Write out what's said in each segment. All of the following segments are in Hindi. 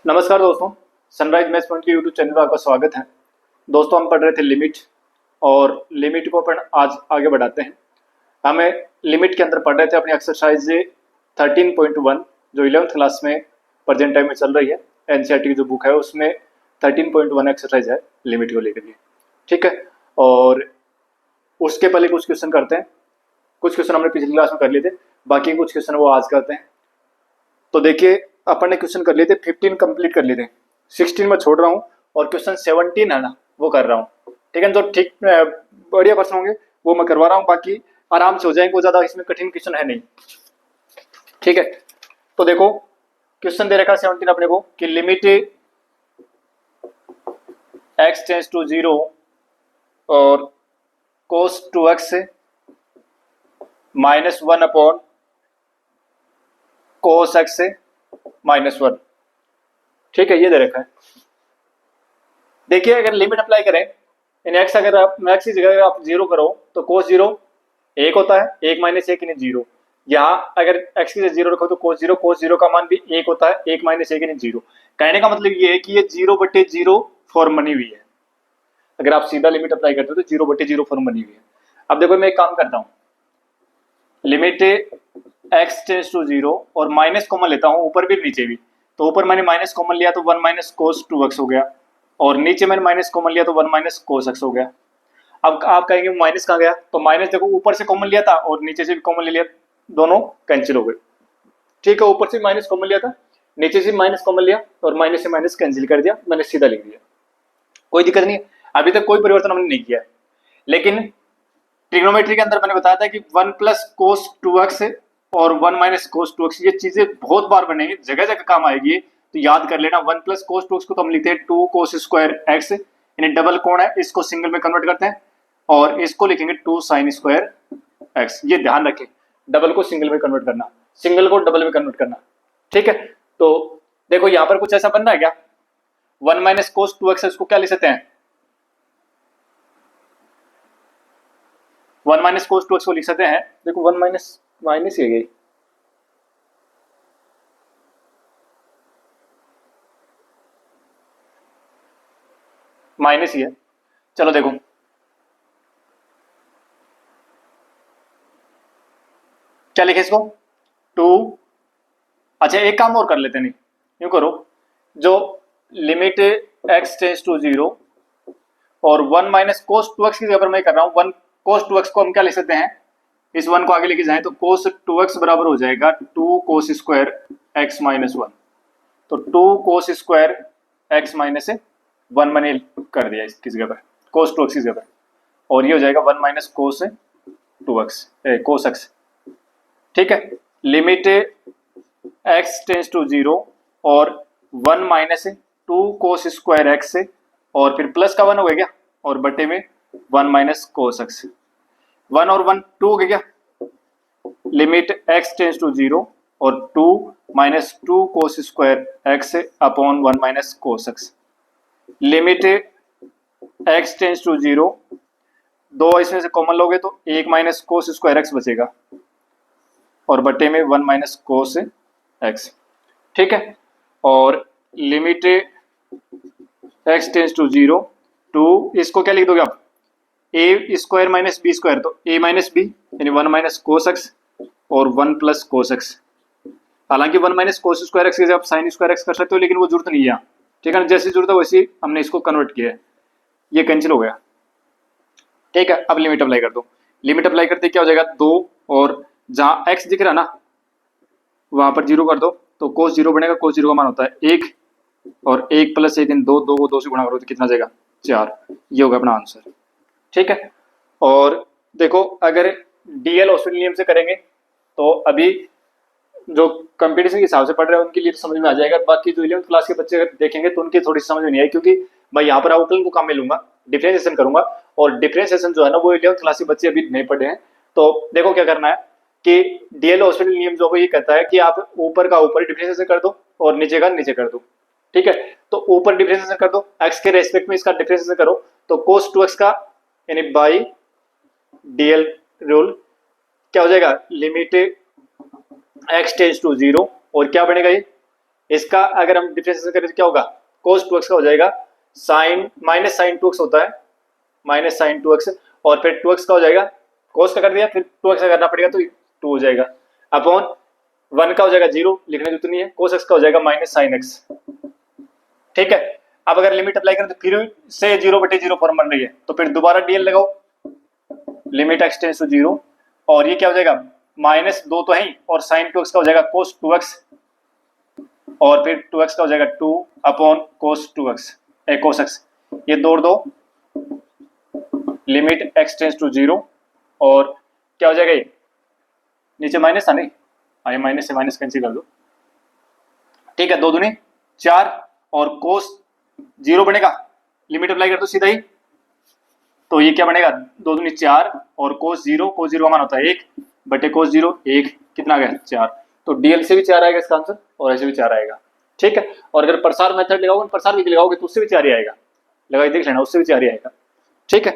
नमस्कार दोस्तों, सनराइज मैथ्स पॉइंट के यूट्यूब चैनल पर आपका स्वागत है। दोस्तों, हम पढ़ रहे थे लिमिट और लिमिट को अपन आज आगे बढ़ाते हैं। हमें लिमिट के अंदर पढ़ रहे थे अपनी एक्सरसाइज 13.1 जो 11th क्लास में प्रेजेंट टाइम में चल रही है। एनसीईआरटी की जो बुक है उसमें 13.1 एक्सरसाइज है लिमिट को लेकर के, ठीक है। और उसके पहले कुछ क्वेश्चन करते हैं। कुछ क्वेश्चन हमने पिछली क्लास में कर लिए थे, बाकी कुछ क्वेश्चन वो आज करते हैं। तो देखिए, अपन ने क्वेश्चन कर लिए थे 15 कंप्लीट कर लिए थे, 16 में छोड़ रहा हूँ और क्वेश्चन 17 है ना वो कर रहा हूँ, ठीक है। जो ठीक बढ़िया प्रश्न होंगे वो मैं करवा रहा हूँ, बाकी आराम से हो जाएंगे, वो ज्यादा इसमें कठिन क्वेश्चन है नहीं, ठीक है। तो देखो क्वेश्चन दे रखा 17 अपने को कि लिमिट x टेंस टू 0 और cos 2x -1 upon cos x से -1, ठीक है। ये दे रखा है। देखिए, अगर लिमिट अप्लाई करें इन x, अगर आप x की जगह आप 0 करो तो cos 0 1 होता है, 1 - 1 यानी 0। यहाँ अगर x की जगह 0 रखो तो cos 0 का मान भी 1 होता है, 1 - 1 यानी 0। कहने का मतलब ये है कि ये 0/0 फॉर्म बनी हुई है। अगर आप सीधा लिमिट अप्लाई करते हो तो 0/0 फॉर्म बनी हुई है। अब देखो, मैं एक काम करता हूँ, लिमिट x टेंस टू 0 और माइनस कॉमन लेता हूँ ऊपर भी नीचे भी। तो ऊपर मैंने माइनस कॉमन लिया तो 1 - cos 2x हो गया, और नीचे मैंने माइनस कॉमन लिया तो 1 - cos x हो गया। अब आप कहेंगे माइनस कहाँ गया, तो माइनस देखो ऊपर से कॉमन लिया था और नीचे से भी कॉमन ले लिया, दोनों कैंसिल हो गए, ठीक है। ऊपर से माइनस कॉमन लिया था, नीचे से माइनस कॉमन लिया और माइनस से माइनस कैंसिल कर दिया, मैंने सीधा लिख दिया, कोई दिक्कत नहीं है। अभी तक कोई परिवर्तन हमने नहीं किया है। लेकिन ट्रिग्नोमेट्री के अंदर मैंने बताया था कि 1 + cos 2x और 1 - cos 2x, ये चीजें बहुत बार बनेंगी, जगह जगह काम आएगी, तो याद कर लेना। 1 + cos 2x को तो हम लिखते हैं 2 cos स्क्वायर x, यानी डबल कोण है, इसको सिंगल में कन्वर्ट करते हैं, और इसको लिखेंगे 2 sin स्क्वायर x। ये ध्यान रखें, डबल को सिंगल में कन्वर्ट करना, सिंगल को डबल में कन्वर्ट करना, ठीक है। तो देखो यहाँ पर कुछ ऐसा बन रहा है क्या, 1 - cos 2x इसको क्या लिख सकते हैं, 1 - cos 2x को लिख सकते हैं। देखो 1 माइनस ही गई, माइनस ही है। चलो देखो, क्या लिखे इसको 2। अच्छा, एक काम और कर लेते हैं, यूं करो, जो लिमिट x टेंस टू 0 और 1 - cos 2x की जगह पर मैं कर रहा हूं 1 cos 2x को हम क्या लिख सकते हैं, इस 1 को आगे लेके जाएं तो cos 2x बराबर हो जाएगा 2 cos स्क्वायर x - 1। तो 2 cos स्क्वायर x - 1 मैंने कर दिया इसकी जगह पर, cos 2x की जगह पर, और ये हो जाएगा 1 - cos 2x cos x, ठीक है। लिमिट x टेंस टू 0 और 1 - 2 cos स्क्वायर x से, और फिर प्लस का 1 हो गया क्या, और बटे में 1 - cos x, 1 और 1 2 हो गया क्या। लिमिट x टेंस टू 0 और 2 - 2 cos square x upon 1 - cos x। Limit x tends to 0, दो इसमें से कॉमन लोगे तो 1 - cos स्क्वायर x बचेगा, और बटे में 1 - cos x, ठीक है। और लिमिट x टेंस टू 0 2, इसको क्या लिख दोगे आप, a स्क्वायर - b स्क्वायर, तो a - b यानी 1 - cos x और 1 + cos x। हालांकि 1 - cos स्क्वायर x की जगह आप sin स्क्वायर x कर सकते हो, लेकिन वो जरूरत नहीं है, ठीक है। जैसी जरूरत है वैसी हमने इसको कन्वर्ट किया है, ये कैंसिल हो गया, ठीक है। अब लिमिट अप्लाई कर दो, लिमिट अप्लाई करते क्या हो जाएगा 2, और जहां x दिख रहा ना वहां पर 0 कर दो, तो cos 0 बनेगा, cos 0 का मान होता है 1, और 1 + 1 2, 2 को 2 से गुणा करो तो कितना जाएगा 4। ये होगा अपना आंसर, ठीक है। और देखो, अगर डीएल हॉस्पिटल नियम से करेंगे तो अभी जो कंपटीशन के हिसाब से पढ़ रहे हैं उनके लिए तो समझ में आ जाएगा, बाकी जो 11th क्लास के बच्चे अगर देखेंगे तो उनकी थोड़ी समझ में नहीं आई, क्योंकि मैं यहाँ पर आउटलाइन को काम में लूंगा, डिफरेंशिएशन करूंगा, और डिफरेंशिएशन जो है ना वो 11th क्लास के बच्चे अभी नहीं पढ़े हैं। तो देखो क्या करना है कि डीएल हॉस्पिटल नियम जो ये कहता है कि आप ऊपर का ऊपर डिफरेंशिएशन कर दो और नीचे का नीचे कर दो, ठीक है। तो ऊपर डिफरेंशिएशन कर दो, x के रेस्पेक्ट में इसका डिफरेंशिएशन करो, तो cos 2x का यानी बाई डीएल रूल क्या हो जाएगा, लिमिट x टेंस टू 0 और क्या बनेगा ये इसका अगर हम डिफरेंशिएशन करें तो क्या होगा, cos 2x का हो जाएगा साइन माइनस साइन 2x होता है, माइनस साइन 2x, और फिर 2x का हो जाएगा, cos का कर दिया फिर 2x का करना पड़ेगा तो 2 हो जाएगा, अपॉन 1 का हो जाएगा 0, लिखने की जरूरत नहीं है, cos x का हो जाएगा माइनस साइन x। ठीक है, अब अगर लिमिट अप्लाई करें तो फिर से 0/0 फॉर्म बन रही है, तो फिर दोबारा डीएल लगाओ, लिमिट x टेंड्स टू 0, और ये क्या हो जाएगा माइनस 2 तो है ही, और साइन 2x का हो जाएगा cos 2x, और फिर 2x का हो जाएगा 2 upon cos 2x cos x, ये 2 और 2 लिमिट x टेंड्स टू 0, और क्या हो जाएगा ये नीचे माइनस था नहीं, आइए माइनस से माइनस कैंसिल कर दो, ठीक है, 2 दूनी 4, और cos 0 बनेगा, लिमिट अप्लाई कर दो सीधा ही, तो ये क्या बनेगा 2 दूनी 4, और cos 0 का मान होता है 1 बटे cos 0 1, कितना आ गया 4, तो डीएल से भी 4 आएगा इसका आंसर, और ऐसे भी 4 आएगा। ठीक है, और अगर प्रसार मेथड लगाओगे, प्रसार विधि लगाओगे तो उससे भी 4 ही आएगा, लगा देख लेना, उससे भी 4 ही आएगा। ठीक है,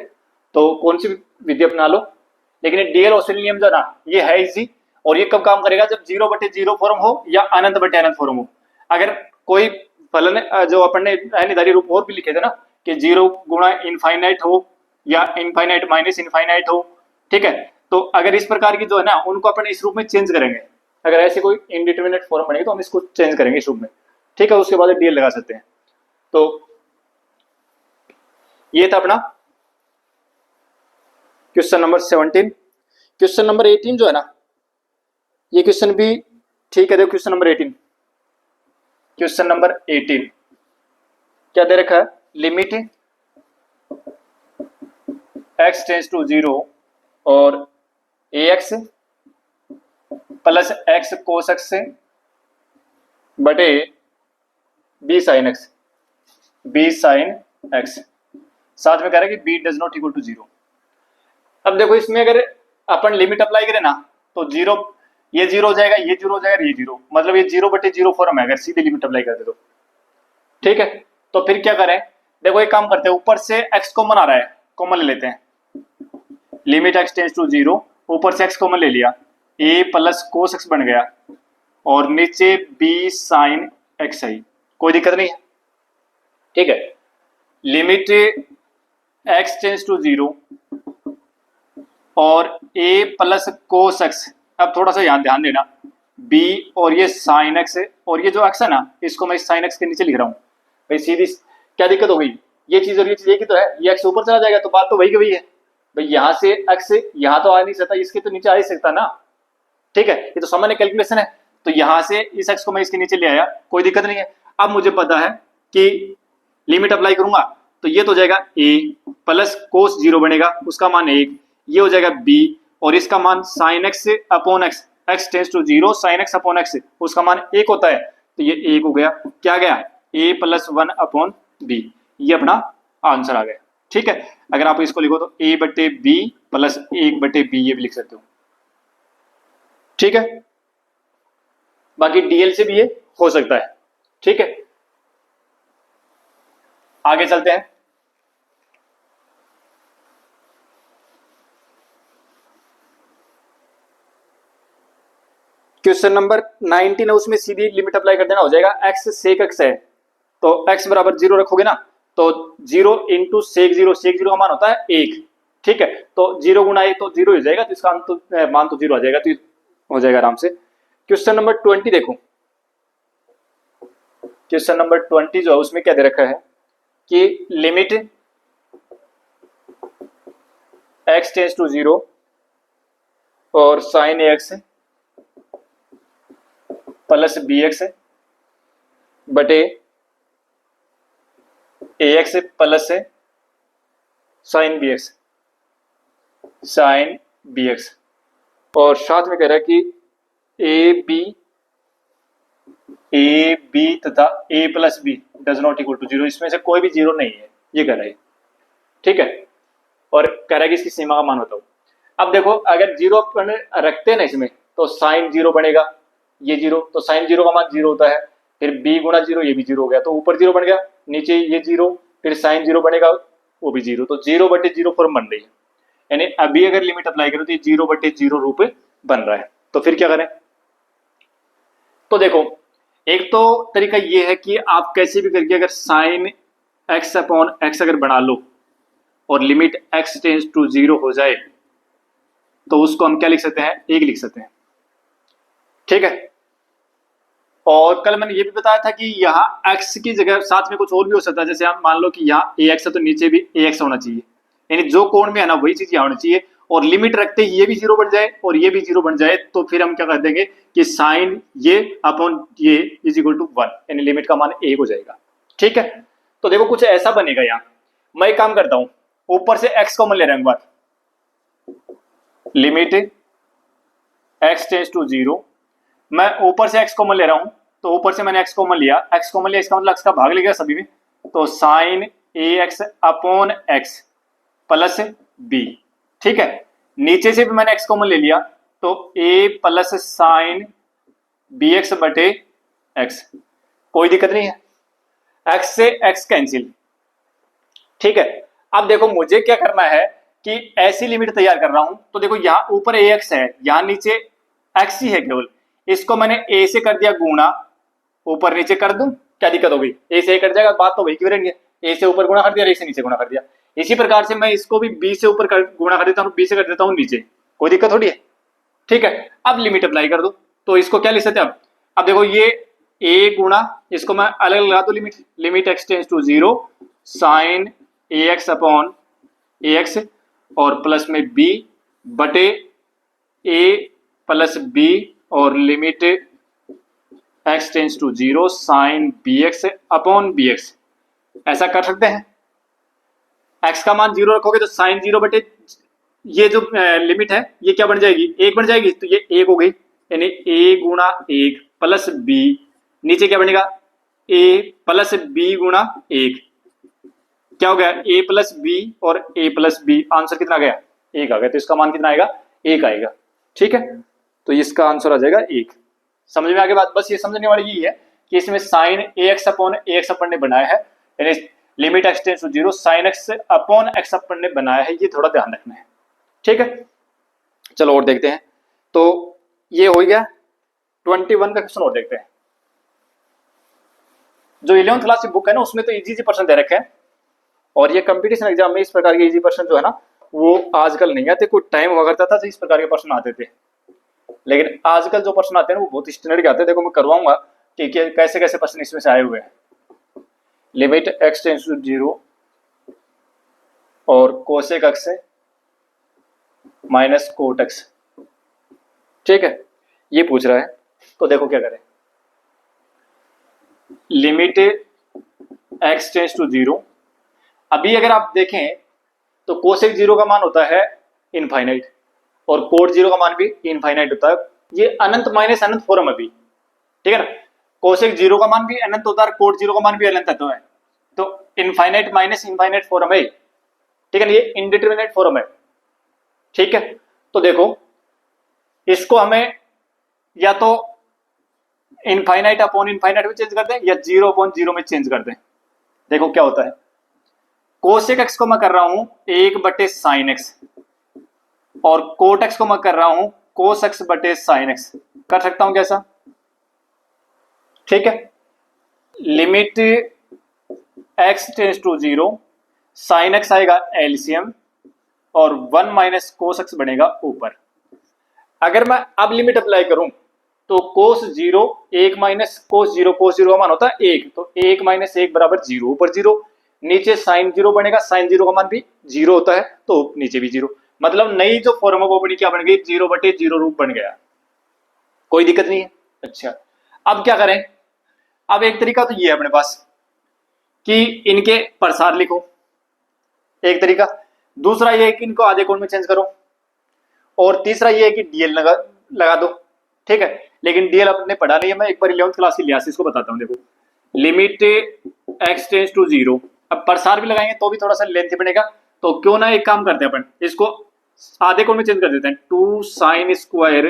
तो कौन सी विधि अपना लो, लेकिन डीएल ऑस्ट्रेलियन नियम जो ना ये है इजी, और ये कब काम करेगा जब 0/0 फॉर्म हो या अनंत/अनंत फॉर्म हो। अगर कोई फलन जो अपन ने निर्धारित रूप और भी लिखे थे ना कि 0 गुणा इनफाइनाइट हो या इनफाइनाइट माइनस इनफाइनाइट हो, ठीक है, तो अगर इस प्रकार की जो है ना उनको अपन इस रूप में चेंज करेंगे, अगर ऐसे कोई इनडिटरमिनेट फॉर्म बनेगी तो हम इसको चेंज करेंगे इस रूप में। ठीक है, उसके बाद डीएल लगा सकते हैं। तो ये था अपना क्वेश्चन नंबर 17। क्वेश्चन नंबर 18 जो है ना, ये क्वेश्चन भी ठीक है। देखो क्वेश्चन नंबर 18, क्वेश्चन नंबर 18 क्या दे रखा है, लिमिट x टेंड्स टू 0 और ax plus x cos x से बटे b sin x, b sin x, साथ में कह रहा है कि b does not equal to 0। अब देखो इसमें अगर अपन लिमिट अप्लाई करें ना तो 0 ये 0 हो जाएगा, ये 0 हो जाएगा, ये 0, मतलब ये 0/0 फॉर्म है अगर सीधे लिमिट अप्लाई करते तो। ठीक है, तो फिर क्या करें, देखो एक काम करते हैं, ऊपर से x कॉमन आ रहा है, कॉमन ले लेते हैं, लिमिट x टेंड्स टू 0, ऊपर से x कॉमन ले लिया, a प्लस cos x बन गया, और नीचे b sin x आई, कोई दिक्कत नहीं है। ठीक है, लिमिट x टेंड्स टू 0 और a प्लस cos x, अब थोड़ा सा यहाँ ध्यान देना, b और ये sin x है, और ये जो x है ना इसको मैं sin x के नीचे लिख रहा हूँ भाई, सीधी क्या दिक्कत हो गई, ये चीज और ये चीज एक ही तो है, ये x ऊपर चला जाएगा तो बात तो वही की वही है भाई, यहाँ से x यहाँ तो आ नहीं सकता, इसके तो नीचे आ ही सकता ना। ठीक है, ये तो सामान्य कैलकुलेशन है, तो यहाँ से इस x को मैं इसके नीचे ले आया, कोई दिक्कत नहीं है। अब मुझे पता है कि लिमिट अप्लाई करूंगा तो ये तो हो जाएगा a प्लस cos 0 बनेगा, उसका मान 1, ये हो जाएगा b, और इसका मान sin x upon x, x tends to 0 sin x upon x, उसका मान 1 होता है, तो ये 1 हो गया, क्या गया a प्लस 1 अपॉन b, ये अपना आंसर आ गया। ठीक है, अगर आप इसको लिखो तो a बटे b प्लस 1/b ये भी लिख सकते हो। ठीक है, बाकी डीएल से भी ये हो सकता है। ठीक है, आगे चलते हैं। क्वेश्चन नंबर 19 है, उसमें सीधी लिमिट अप्लाई कर देना, हो जाएगा x sec x है तो x बराबर 0 रखोगे ना, तो 0 इंटू सेक 0, सेक 0 का मान होता है 1। ठीक है, तो 0 गुना 1 तो 0 हो जाएगा, तो इसका मान तो 0 आ जाएगा, तो हो जाएगा आराम से। क्वेश्चन नंबर 20 देखो, क्वेश्चन नंबर 20 जो है उसमें क्या दे रखा है कि लिमिट x टेंड्स टू 0 और sin ax प्लस bx बटे ax plus sin bx, sin bx, और साथ में कह रहा है कि a b तथा a plus b does not equal to 0, इसमें से कोई भी 0 नहीं है, ये कह रहा है। ठीक है, और कह रहा है कि इसकी सीमा का मान बताओ। अब देखो अगर 0 अपन रखते हैं ना इसमें तो sin 0 बनेगा, ये 0, तो sin 0 का मान 0 होता है, फिर b गुणा 0, ये भी 0 हो गया, तो ऊपर 0 बन गया, नीचे ये 0, फिर sin 0 बनेगा, वो भी 0, तो 0/0 फॉर्म बन रही है, यानी अभी अगर लिमिट अप्लाई करो तो ये 0/0 रूप बन रहा है। तो फिर क्या करें, तो देखो एक तो तरीका ये है कि आप कैसे भी करके अगर साइन एक्स अपॉन एक्स अगर बना लो और लिमिट एक्स टेंस टू 0 हो जाए तो उसको हम क्या लिख सकते हैं, एक लिख सकते हैं। ठीक है, और कल मैंने ये भी बताया था कि यहाँ x की जगह साथ में कुछ और भी हो सकता है। जैसे आप मान लो कि यहाँ ax है तो नीचे भी ax होना चाहिए, यानी जो कोण में है ना वही चीज यहाँ होनी चाहिए। और लिमिट रखते ही ये भी 0 बन जाए और ये भी 0 बन जाए तो फिर हम क्या कर देंगे कि साइन ये अपॉन ये इज इक्वल टू 1, यानी लिमिट का मान 1 हो जाएगा। ठीक है, तो देखो कुछ ऐसा बनेगा। यहाँ मैं एक काम करता हूं, ऊपर से x कॉमन ले रहा हूं, बात लिमिट x टेंस टू 0, मैं ऊपर से x कॉमन ले रहा हूं, तो ऊपर से मैंने x कॉमन लिया, x कॉमन लिया इसका मतलब x का भाग लेगा सभी में, तो sine ax upon x plus b। ठीक है, नीचे से भी मैंने x कॉमन ले लिया तो a प्लस साइन bx बटे x, कोई दिक्कत नहीं है, x से x कैंसिल। ठीक है, अब देखो मुझे क्या करना है कि ऐसी लिमिट तैयार कर रहा हूं, तो देखो यहाँ ऊपर ax है, यहाँ नीचे x ही है केवल, इसको मैंने a से कर दिया गुणा, ऊपर नीचे कर दूं, क्या दिक्कत हो गई, a से a कट जाएगा, बात तो वही की रहेंगी, a से ऊपर गुणा कर दिया, a से नीचे गुणा कर दिया। इसी प्रकार से मैं इसको भी b से ऊपर गुणा कर देता हूँ, b से कर देता हूँ नीचे, कोई दिक्कत थोड़ी है। ठीक है, अब लिमिट अप्लाई कर दो, तो इसको क्या लिख सकते हैं अब देखो ये a गुणा, इसको मैं अलग लगा दो, limit x tends to 0 sine ax upon ax और प्लस में b बटे a प्लस b और limit x tends to 0 sine bx upon bx, ऐसा कर सकते हैं। x का मान 0 रखोगे तो साइन 0 बटे ये जो लिमिट है ये क्या बन जाएगी, 1 बन जाएगी, तो ये 1 हो गई, यानी a गुणा 1 प्लस b, नीचे क्या बनेगा a प्लस b गुणा 1, क्या हो गया a प्लस b और a प्लस b, आंसर कितना आ गया 1 आ गया, तो इसका मान कितना आएगा 1 आएगा। ठीक है, तो इसका आंसर आ जाएगा 1। समझ में आगे बात, बस ये समझने वाली यही है कि इसमें साइन ax अपॉन ax अपन ने बनाया है, यानी limit x tends to 0 sine x upon x अपन ने बनाया है, ये थोड़ा ध्यान रखना है। ठीक है, चलो और देखते हैं, तो ये हो गया 21 का क्वेश्चन और देखते हैं। जो 11th क्लास की बुक है ना उसमें तो इजी प्रश्न दे रखे हैं, और ये कंपटीशन एग्जाम में इस प्रकार के इजी प्रश्न जो है ना वो आजकल नहीं आते, कोई टाइम हुआ करता था तो इस प्रकार के प्रश्न आते थे, लेकिन आजकल जो प्रश्न आते हैं वो बहुत स्टैंडर्ड के आते हैं। देखो मैं करवाऊंगा कि कैसे कैसे प्रश्न इसमें से आए हुए हैं। लिमिट x टेंस टू 0 और cosec x minus cot x, ठीक है, ये पूछ रहा है, तो देखो क्या करें, लिमिट x टेंस टू 0, अभी अगर आप देखें तो कोसेक 0 का मान होता है इनफाइनाइट और कोट 0 का मान भी इनफाइनाइट होता है, ये अनंत माइनस अनंत फॉर्म अभी, ठीक है ना, कोसेक 0 का मान भी अनंत होता है, कोट 0 का मान भी अनंत होता है, तो इनफाइनाइट माइनस इनफाइनाइट फॉर्म है, ठीक है ना, ये इनडिटरमिनेट फॉर्म है। ठीक है, तो देखो इसको हमें या तो इनफाइनाइट अपॉन इनफाइनाइट में चेंज कर दें या 0 अपॉन 0 में चेंज कर दें। देखो क्या होता है, कोसेक एक्स को मैं कर रहा हूं 1 बटे साइन एक्स और कोट एक्स को मैं कर रहा हूं कोस एक्स बटे साइन एक्स, कर सकता हूं कैसा, ठीक है, limit x tends to 0 sine x आएगा एलसीएम और 1 माइनस कोस एक्स बनेगा ऊपर। अगर मैं अब लिमिट अप्लाई करूं तो कोस 0 1 माइनस कोस 0, कोस 0 का मान होता है 1, तो 1 माइनस 1 बराबर 0, ऊपर 0, नीचे साइन 0 बनेगा, साइन 0 का मान भी 0 होता है तो नीचे भी 0, मतलब नई जो फॉर्म वो बनी क्या बन गई, 0 बटे 0 रूप बन गया, कोई दिक्कत नहीं है। अच्छा अब क्या करें, अब एक तरीका तो ये है अपने पास कि इनके प्रसार लिखो, एक तरीका, दूसरा ये है कि इनको आधे कोण में चेंज करो, और तीसरा ये है कि डीएल लगा दो, ठीक है, लेकिन डीएल आपने पढ़ा नहीं है, मैं एक बार 11th क्लास की लिहाज से इसको बताता हूं। देखो लिमिट एक्स टेंस टू 0, अब प्रसार भी लगाएंगे तो भी थोड़ा सा लेंथ बनेगा, तो क्यों ना एक काम करते हैं अपन, इसको आधे कोण में चेंज कर देते हैं, 2 साइन स्क्वायर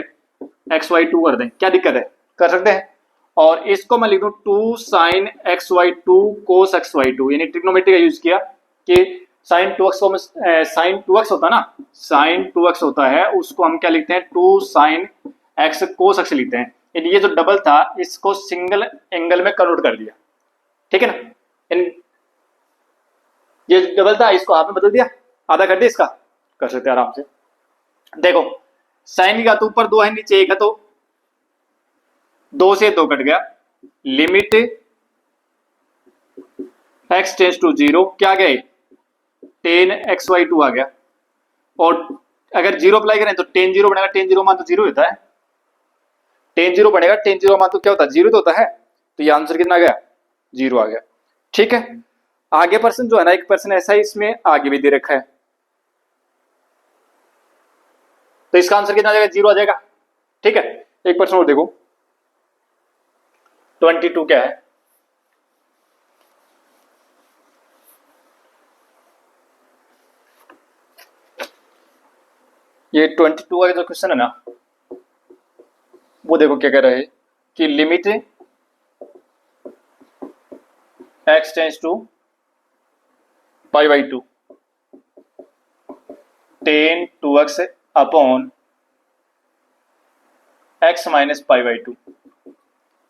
एक्स वाई 2 कर दें, क्या दिक्कत है, कर सकते हैं, और इसको मैं लिख दूं 2 sine x y 2 cos x y 2, यानी ट्रिग्नोमेट्री का यूज किया कि साइन 2x को साइन 2x होता है ना, साइन 2x होता है, उसको हम क्या लिखते हैं 2 साइन x कोस x लिखते हैं, ये जो डबल था इसको सिंगल एंगल में कन्वर्ट कर दिया, ठीक है ना। इन ये डबल था इसको हाफ में बदल दिया, आधा कर दिया इसका, कर सकते हैं आराम से। देखो साइन का तो ऊपर 2 है नीचे 1 है, तो 2 से 2 कट गया। लिमिट x टेंस टू 0 क्या गए 10xy2 आ गया। और अगर 0 अप्लाई करें तो 10 0 बनेगा, 10 0 मान तो 0 होता है, 10 0 बनेगा, 10 0 मान तो क्या होता है 0 तो होता है। तो ये आंसर कितना आ गया 0 आ गया, ठीक है। आगे पर्सन जो है ना, एक पर्सन ऐसा ही इसमें आगे भी दे रखा है, तो इसका आंसर कितना आ जाएगा 0 आ जाएगा, ठीक है। एक पर्सन और देखो 22 क्या है, ये 22 का जो क्वेश्चन है ना, वो देखो क्या कह रहा है कि limit x tends to π/2 10 2x upon x minus π/2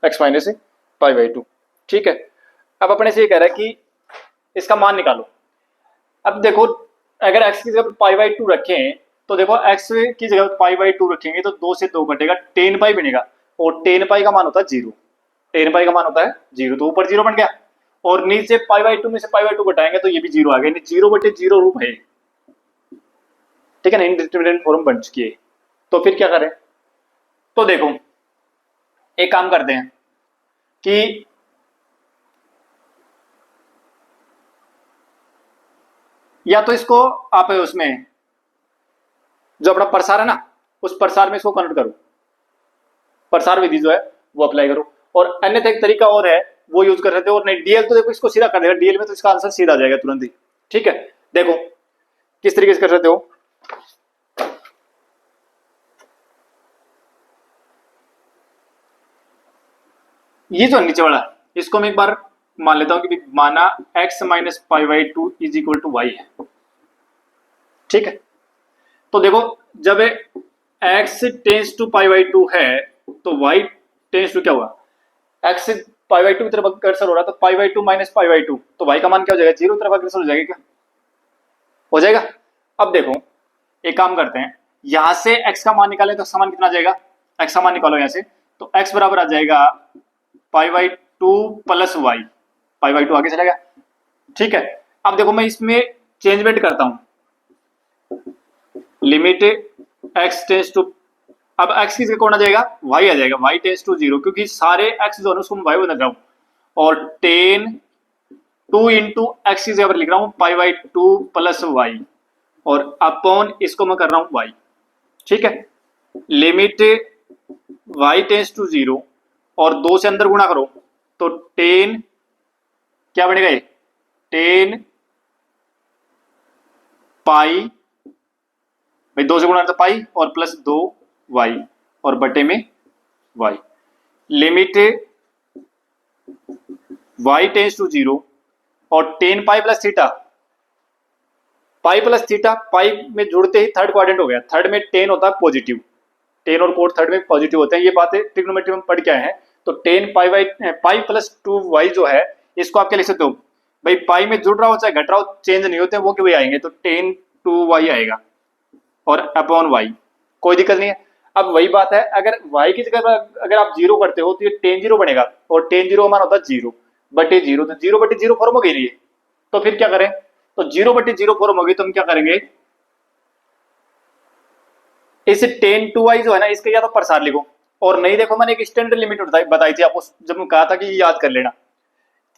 x minus π/2, ठीक है। अब अपने से ये कह रहा है कि इसका मान निकालो। अब देखो अगर x की जगह π/2 रखें तो देखो x की जगह π/2 रखेंगे तो 2 से 2 कटेगा, 10 पाई बनेगा, और 10 पाई का मान होता है 0, 10 पाई का मान होता है 0, तो ऊपर 0 बन गया, और नीचे π/2 में से π/2 घटाएंगे तो ये भी 0 आ गया, 0/0 रूप है, ठीक है ना, इंडिटरमिनेट फॉर्म बन चुकी है। तो फिर क्या करें, तो देखो एक काम करते हैं कि या तो इसको आप उसमें जो अपना प्रसार है ना, उस प्रसार में इसको कन्वर्ट करो, प्रसार विधि जो है वो अप्लाई करो, और अन्यथा एक तरीका और है वो यूज कर सकते हो, और नहीं डीएल तो देखो इसको सीधा कर देगा, डीएल में तो इसका आंसर सीधा आ जाएगा तुरंत ही, ठीक है। देखो किस तरीके से कर सकते हो, ये जो नीचे वाला इसको मैं एक बार मान लेता हूं कि माना x minus π/2 is equal to y है, ठीक है। तो देखो जब x टेंस टू π/2 है तो y टेंस टू क्या हुआ, x π/2 की तरफ अग्रसर हो रहा है, तो π/2 माइनस π/2, तो y का मान क्या हो जाएगा 0 की तरफ अग्रसर हो जाएगा, क्या हो जाएगा। अब देखो एक काम करते हैं, यहां से x का मान निकालें तो समान कितना आ जाएगा, x का मान निकालो यहां से, तो x बराबर आ जाएगा π/2 प्लस y, π/2 आगे चला गया, ठीक है। अब देखो मैं इसमें चेंजमेंट करता हूं, लिमिट x टेंस टू, अब x की जगह कौन आ जाएगा y आ जाएगा, y टेंस टू 0, क्योंकि सारे x जो है उसको मैं y बना रहा हूं, और 10 2 इंटू एक्स की जगह पर लिख रहा हूं π/2 प्लस y, और अपॉन इसको मैं कर रहा हूं y, ठीक है। लिमिट y टेंस टू 0 और 2 से अंदर गुणा करो तो 10 क्या बनेगा ये 10 पाई, भाई 2 से गुणा तो पाई, और प्लस 2 वाई, और बटे में y। Limit y tends to 0 और 10 pi plus theta, pi plus theta pi में जुड़ते ही थर्ड क्वाड्रेंट हो गया, थर्ड में 10 होता है पॉजिटिव, 10 और कोड थर्ड में पॉजिटिव होते हैं, ये बातें ट्रिग्नोमेट्री में पढ़ के आए हैं। तो 10 पाई प्लस 2y जो है इसको आप क्या लिख सकते हो, भाई पाई में जुड़ रहा हो चाहे घट रहा हो चेंज नहीं होते वो क्यों आएंगे, तो 10 2y आएगा, और अपॉन y, कोई दिक्कत नहीं है। अब वही बात है, अगर y की जगह अगर आप 0 करते हो तो ये 10 0 बनेगा, और 10 0 मान होता है 0 बटे 0, तो 0 बटे 0 फॉर्म हो गई, तो फिर क्या करें, तो 0 बटे 0 फॉर्म हो गई, तो हम क्या करेंगे, इस 10 2y जो है ना इसके या तो प्रसार लिखो, और नहीं देखो मैंने एक स्टैंडर्ड लिमिट बताई थी आपको, जब मैं कहा था कि याद कर लेना,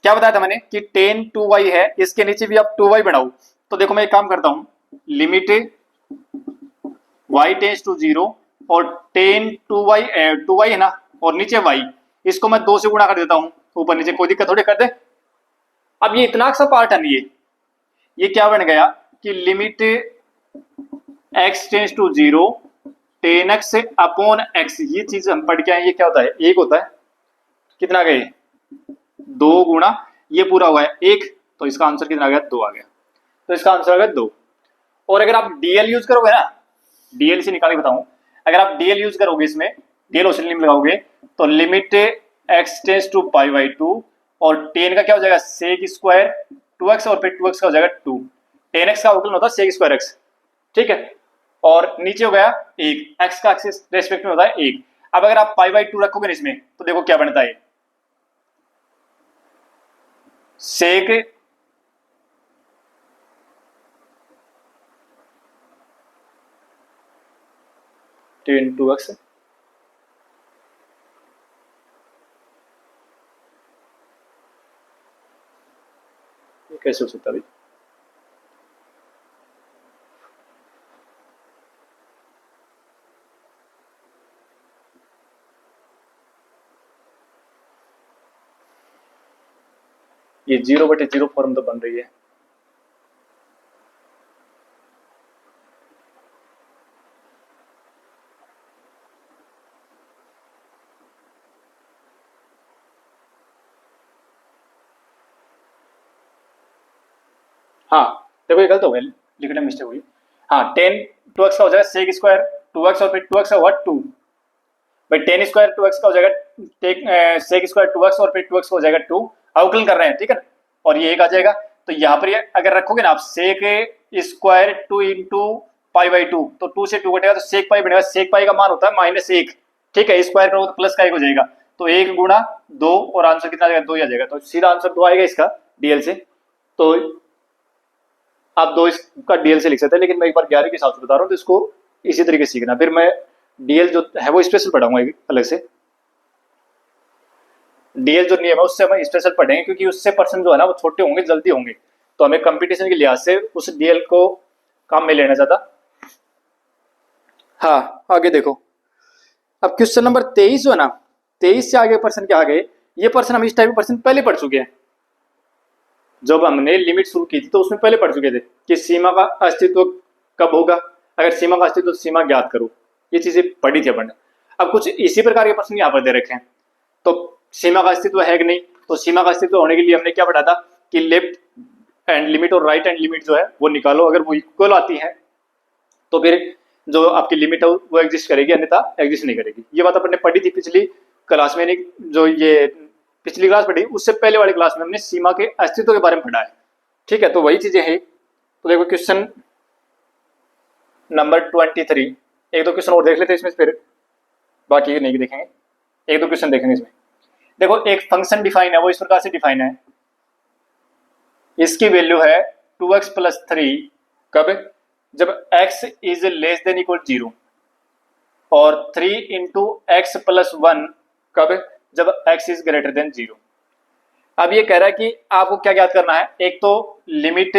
क्या बताया था मैंने कि 10 2y है, इसके नीचे भी आप 2y बनाओ, तो देखो मैं एक काम करता हूं, लिमिट y टेंस टू 0 और 10 2y है ना, और नीचे y, इसको मैं 2 से गुणा कर देता हूं ऊपर नीचे, कोई दिक्कत थोड़ी कर दे। अब ये इतना सा पार्ट है, ये क्या बन गया कि limit x tends to 0 10x upon x, ये चीज हम पढ़ के आए, ये क्या होता है 1 होता है, कितना गए 2 गुणा ये पूरा हुआ है 1, तो इसका आंसर कितना आ गया 2 आ गया, तो इसका आंसर आ गया 2। और अगर आप डीएल यूज करोगे ना, डीएल से निकाल के बताऊं, अगर आप डीएल यूज करोगे इसमें डीएल ऑसिलेशन लगाओगे तो limit x tends to pi by 2 और टेन का क्या हो जाएगा सेक स्क्वायर 2x और फिर 2x का हो जाएगा 2। 10x का अवकलन होता है सेक स्क्वायर x, ठीक है। और नीचे हो गया 1, x का एक्सिस रेस्पेक्ट में होता है 1। अब अगर आप पाई बाई 2 रखोगे इसमें तो देखो क्या बनता है, सेक टेन 2x कैसे हो सकता है भाई? ये 0/0 फॉर्म तो बन रही है। हाँ देखो ये गलत हो गया, लिखने में मिस्टेक हुई। हाँ 10 2x का हो जाएगा सेक स्क्वायर 2x और फिर 2x का हुआ 2 भाई 10 स्क्वायर 2x का हो जाएगा सेक स्क्वायर 2x और फिर 2x का हो जाएगा 2, अवकलन कर रहे हैं, ठीक है। और ये एक आ जाएगा, तो यहाँ पर अगर रखोगे ना आप sec square 2 into pi by 2 तो 2 से 2 कटेगा तो सेक पाई बनेगा। सेक पाई का मान होता है -1, ठीक है। स्क्वायर करोगे तो प्लस का 1 हो जाएगा, तो 1 गुणा 2 और आंसर कितना आ जाएगा 2 ही आ जाएगा, तो सीधा आंसर 2 आएगा इसका डीएल से। तो आप 2 इसका डीएल से लिख सकते हैं, लेकिन मैं एक बार 11 के हिसाब से बता रहा हूँ तो इसको इसी तरीके से सीखना। फिर मैं डीएल जो है वो स्पेशल पढ़ाऊंगा अलग से। डीएल जो नियम है उससे हमें स्पेशल पढ़ेंगे, क्योंकि उससे पर्सन जो है ना वो छोटे होंगे, जल्दी होंगे, तो हमें कंपटीशन के लिहाज से उस डीएल को काम में लेना चाहता। हाँ आगे देखो, अब क्वेश्चन नंबर 23 जो है ना, 23 से आगे पर्सन के आगे, ये पर्सन हम इस टाइप के पर्सन पहले पढ़ चुके हैं। जब हमने लिमिट शुरू की थी तो उसमें पहले पढ़ चुके थे कि सीमा का अस्तित्व कब होगा, अगर सीमा का अस्तित्व तो सीमा ज्ञात करो, ये चीजें पढ़ी थी अपन ने। अब कुछ इसी प्रकार के प्रश्न यहाँ पर दे रखे हैं, तो सीमा का अस्तित्व है कि नहीं, तो सीमा का अस्तित्व होने के लिए हमने क्या पढ़ा था कि लेफ्ट हैंड लिमिट और राइट हैंड लिमिट जो है वो निकालो, अगर वो इक्वल आती है तो फिर जो आपकी लिमिट है वो एग्जिस्ट करेगी, अन्यथा एग्जिस्ट नहीं करेगी। ये बात अपन ने पढ़ी थी पिछली क्लास में, जो ये पिछली क्लास पढ़ी उससे पहले वाली क्लास में हमने सीमा के अस्तित्व के बारे में पढ़ा है, ठीक है। तो वही चीजें हैं। तो देखो क्वेश्चन नंबर 23, एक दो क्वेश्चन और देख लेते हैं इसमें, फिर बाकी नहीं देखेंगे, एक दो क्वेश्चन देखेंगे इसमें। देखो एक फंक्शन डिफाइन है, वो इस प्रकार से डिफाइन है, इसकी वैल्यू है 2x + 3 कब, जब x is less than equal 0, और 3 इंटू एक्स + 1 कब, जब x इज ग्रेटर देन 0। अब ये कह रहा है कि आपको क्या ज्ञात करना है, एक तो limit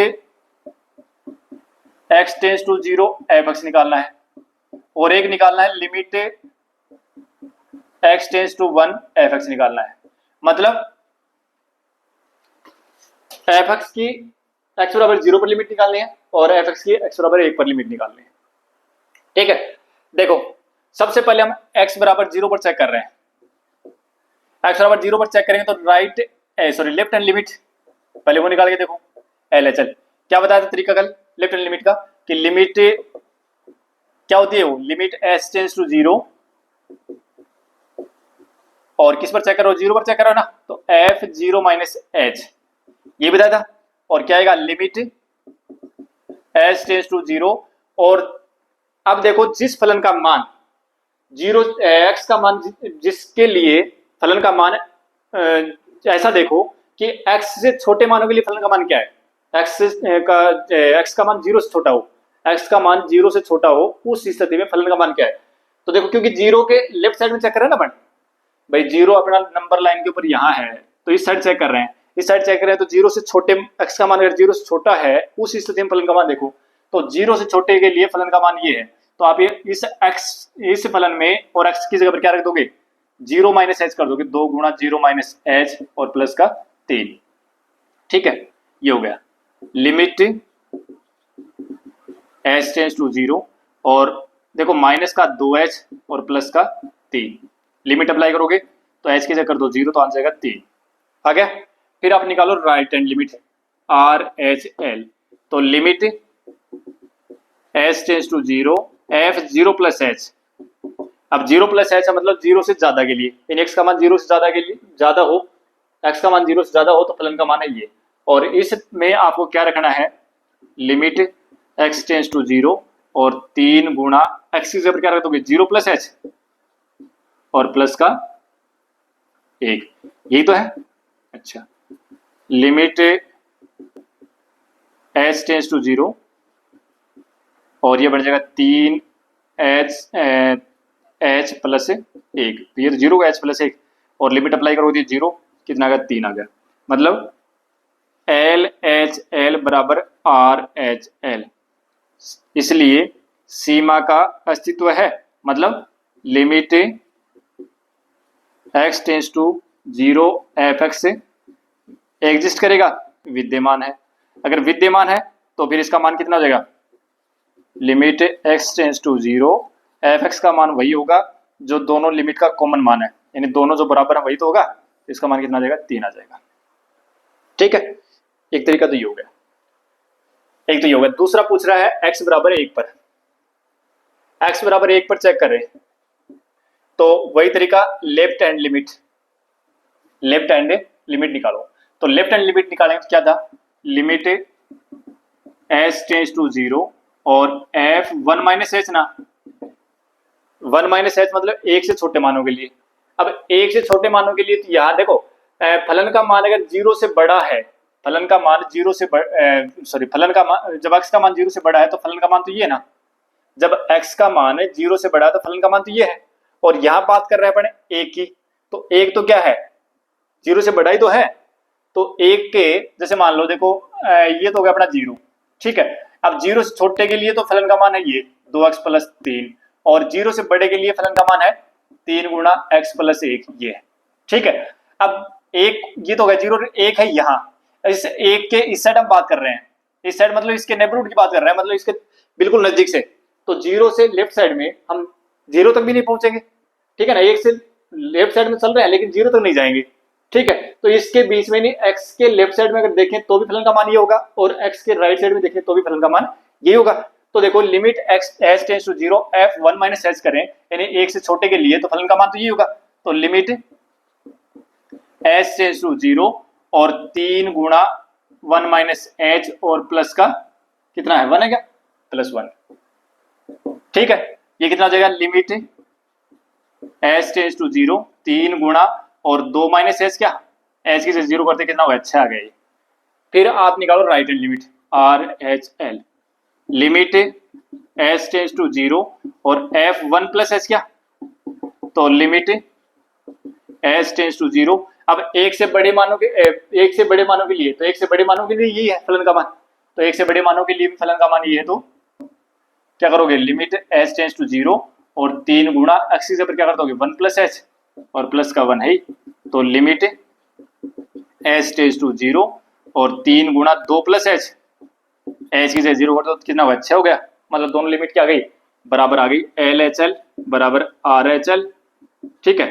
x tends to 0 f(x) निकालना है, और एक निकालना है limit x tends to 1 f(x) निकालना है। मतलब f(x) की x बराबर 0 पर लिमिट निकालनी है और f(x) की x बराबर 1 पर लिमिट निकालनी है, ठीक है। देखो सबसे पहले हम x बराबर 0 पर चेक कर रहे हैं, x बराबर 0 पर चेक करेंगे तो लेफ्ट हैंड लिमिट पहले वो निकाल के देखो LHL। क्या बताया था तरीका कल लेफ्ट हैंड लिमिट का, कि लिमिट क्या होती है, वो लिमिट s टेंस टू 0 और किस पर चेक करो, 0 पर चेक करो ना, तो f0 - h ये बताया था। और क्या आएगा लिमिट s टेंस टू 0, और अब देखो जिस फलन का मान 0 x का मान जिसके लिए फलन का मान ऐसा देखो कि x से छोटे मानों के लिए फलन का मान क्या है, x का मान 0 से छोटा हो, x का मान 0 से छोटा हो, उस स्थिति में फलन का मान क्या है। तो देखो क्योंकि 0 के लेफ्ट साइड में चेक कर रहे हैं ना अपन भाई, 0 अपना नंबर लाइन के ऊपर यहाँ है तो इस साइड चेक कर रहे हैं, इस साइड चेक कर रहे हैं, तो 0 से छोटे x का मान अगर 0 से छोटा है उस स्थिति में फलन का मान देखो, तो 0 से छोटे के लिए फलन का मान ये है। तो आप ये इस फलन में और x की जगह पर क्या रख दोगे, 0 - h कर दोगे, 2 गुणा 0 - h और प्लस का 3, ठीक है। ये हो गया लिमिट h टेंस टू 0, और देखो माइनस का 2h और प्लस का 3, लिमिट अप्लाई करोगे तो h की जगह कर दो 0 तो आंसर आएगा 3 आ गया। फिर आप निकालो राइट हैंड लिमिट RHL, तो limit h tends to 0 f0 + h, अब 0 प्लस एच है मतलब 0 से ज्यादा के लिए, इन x का मान 0 से ज्यादा के लिए ज्यादा हो, x का मान 0 से ज्यादा हो तो फलन का मान है ये। और इसमें आपको क्या रखना है, लिमिट x टेंस टू 0 और 3 गुणा x की जगह क्या रख दोगे 0 प्लस एच और प्लस का 1, यही तो है। अच्छा, लिमिट h टेंस टू 0 और ये बन जाएगा 3h प्लस 1, तो ये 0 का h प्लस 1 और लिमिट अप्लाई करोगे 0, कितना आ गया 3 आ गया। मतलब एल एच एल बराबर आर एच एल, इसलिए सीमा का अस्तित्व है। मतलब limit x tends to 0 f x से एग्जिस्ट करेगा, विद्यमान है। अगर विद्यमान है तो फिर इसका मान कितना हो जाएगा, limit x tends to 0 f x का मान वही होगा जो दोनों लिमिट का कॉमन मान है, यानी दोनों जो बराबर है वही तो होगा, इसका मान कितना आ जाएगा 3 आ जाएगा। ठीक है, एक तरीका तो ये हो गया, एक तो ये हो गया। दूसरा पूछ रहा है x बराबर 1 पर, x बराबर 1 पर चेक कर रहे हैं तो वही तरीका लेफ्ट हैंड लिमिट निकालो। तो लेफ्ट हैंड लिमिट निकालेंगे तो क्या था, लिमिट s टेंस टू 0 और f 1 माइनस एच ना, 1 माइनस एच मतलब 1 से छोटे मानों के लिए। अब 1 से छोटे मानों के लिए तो यहाँ देखो फलन का मान अगर 0 से बड़ा है, फलन का मान 0 से फलन का मान जब x का मान 0 से बड़ा है तो फलन का मान तो ये है ना, जब x का मान 0 से बड़ा है तो फलन का मान तो ये है। और यहाँ बात कर रहे हैं अपने 1 की, तो 1 तो क्या है 0 से बड़ा ही तो है, तो 1 के जैसे मान लो देखो ये तो हो गया अपना 0, ठीक है। अब 0 से छोटे के लिए तो फलन का मान है ये 2x प्लस 3 और 0 से बड़े के लिए फलन का मान है 3 गुणा x प्लस 1 ये है, ठीक है। अब एक ये तो हो गया 0 1 है यहाँ, इस 1 के इस साइड हम बात कर रहे हैं, इस साइड मतलब इसके नेबरहुड की बात कर रहे हैं, मतलब इसके बिल्कुल नजदीक से, तो 0 से लेफ्ट साइड में हम 0 तक भी नहीं पहुंचेंगे, ठीक है ना। 1 से लेफ्ट साइड में चल रहे हैं लेकिन 0 तक नहीं जाएंगे, ठीक है। तो इसके बीच में नहीं, x के लेफ्ट साइड में अगर देखें तो भी फलन का मान ये होगा और x के राइट साइड में देखें तो भी फलन का मान ये होगा। तो देखो limit x h tends to 0 f 1 minus h करें यानी 1 से छोटे के लिए तो फलन का मान तो ये होगा। तो लिमिट h टेंस टू 0 और 3 गुणा 1 माइनस h और प्लस का कितना है 1 है क्या, प्लस 1, ठीक है। ये कितना हो जाएगा, लिमिट h टेंस टू 0 3 गुणा और 2 माइनस एच, क्या एच की जगह 0 करते कितना होगा 6 आ गया। फिर आप निकालो right hand limit R H L, limit h tends to 0 और f 1 प्लस एच, क्या तो लिमिट एच टेंस टू 0। अब एक से बड़े मानों के लिए, तो एक से बड़े मानों के लिए यही है फलन का मान, तो एक से बड़े मानों के लिए भी फलन का मान ये है, तो क्या करोगे लिमिट एच टेंस टू 0 और 3 गुणा x की जगह क्या कर दोगे 1 प्लस एच और प्लस का 1 है, तो लिमिट h टेंस टू 0 और 3 गुणा 2 प्लस एच, एच की जगह 0 कर दो तो कितना हुआ 6 हो गया। मतलब दोनों लिमिट क्या आ गई बराबर आ गई, एल एच एल बराबर आर एच एल, ठीक है।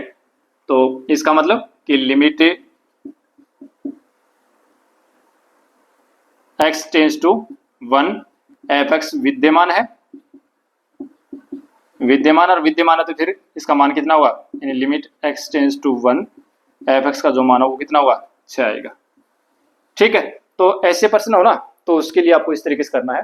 तो इसका मतलब कि limit x tends to 1 f x विद्यमान है, विद्यमान और विद्यमान है तो फिर इसका मान कितना हुआ, यानी limit x tends to 1 f x का जो मान हो वो कितना हुआ 6 आएगा, ठीक है। तो ऐसे प्रश्न हो ना तो उसके लिए आपको इस तरीके से करना है।